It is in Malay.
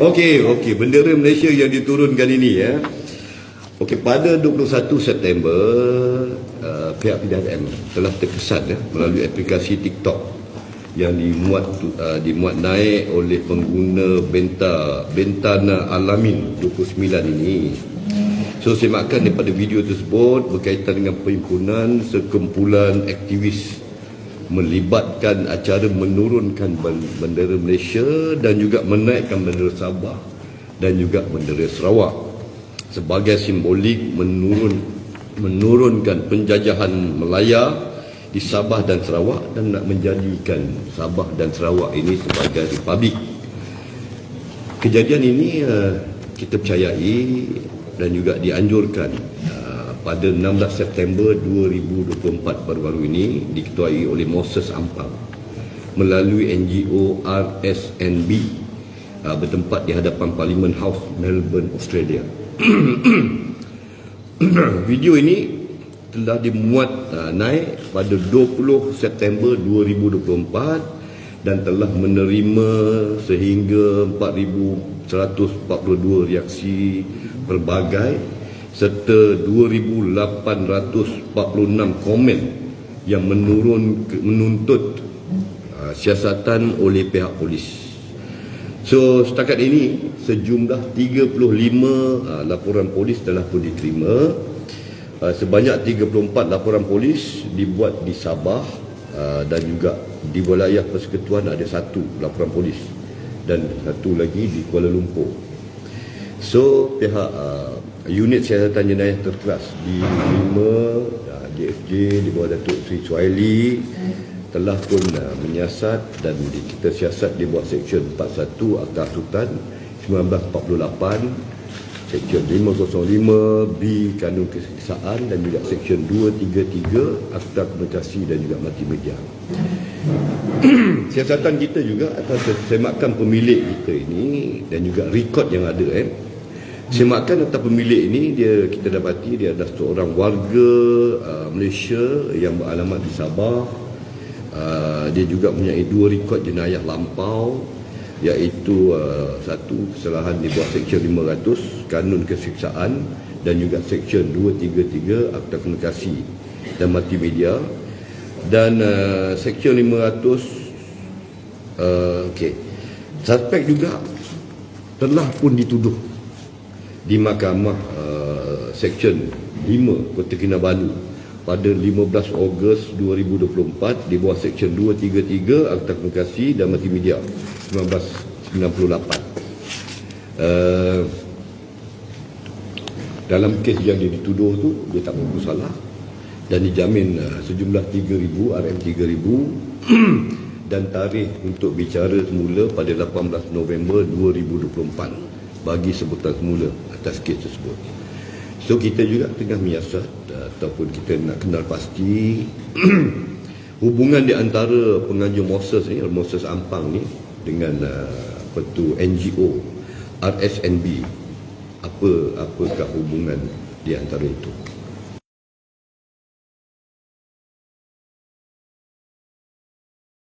Okey, bendera Malaysia yang diturunkan ini ya. Okey, pada 21 September pihak PDRM telah terkesan melalui aplikasi TikTok yang dimuat naik oleh pengguna Bentana Alamin 29 ini. So semakkan daripada video tersebut berkaitan dengan perhimpunan sekumpulan aktivis melibatkan acara menurunkan bendera Malaysia dan juga menaikkan bendera Sabah dan juga bendera Sarawak sebagai simbolik menurunkan penjajahan Melaya di Sabah dan Sarawak dan nak menjadikan Sabah dan Sarawak ini sebagai republik. Kejadian ini kita percayai dan juga dianjurkan pada 16 September 2024 baru-baru ini diketuai oleh Moses Ampang melalui NGO RSNB bertempat di hadapan Parliament House, Melbourne, Australia. Video ini telah dimuat naik pada 20 September 2024 dan telah menerima sehingga 4,142 reaksi pelbagai serta 2,846 komen yang menuntut siasatan oleh pihak polis. So setakat ini sejumlah 35 laporan polis telah pun diterima. Sebanyak 34 laporan polis dibuat di Sabah dan juga di wilayah Persekutuan ada 1 laporan polis dan 1 lagi di Kuala Lumpur. So pihak unit siasatan jenayah terkeras di 5 DFJ di bawah Datuk Sri Suhaili telah pun menyiasat dan kita siasat di bawah Seksyen 41 Akta Sultan 1948, Seksyen 505B Kanun Keseksaan dan juga Seksyen 233 Akta Komunikasi dan juga Multimedia. Siasatan kita juga atas semakan pemilik kita ini dan juga rekod yang ada semakan atas pemilik ini kita dapati dia adalah seorang warga Malaysia yang beralamat di Sabah. Dia juga mempunyai 2 rekod jenayah lampau, iaitu satu kesalahan di bawah Seksyen 500 Kanun Keseksaan dan juga Seksyen 233 Akta Komunikasi dan Multimedia dan Seksyen 500 suspek juga telah pun dituduh di Mahkamah Seksyen 5 Kota Kinabalu pada 15 Ogos 2024 di bawah Seksyen 233 Akta Komunikasi dan Multimedia 1998. Dalam kes yang dia dituduh tu dia tak bersalah dan dijamin sejumlah 3,000 RM3,000 dan tarikh untuk bicara semula pada 18 November 2024 bagi sebutan semula atas kes tersebut. So kita juga tengah menyiasat ataupun kita nak kenal pasti hubungan di antara penganjur Moses Ampang ni dengan NGO RSNB. Apakah hubungan di antara itu?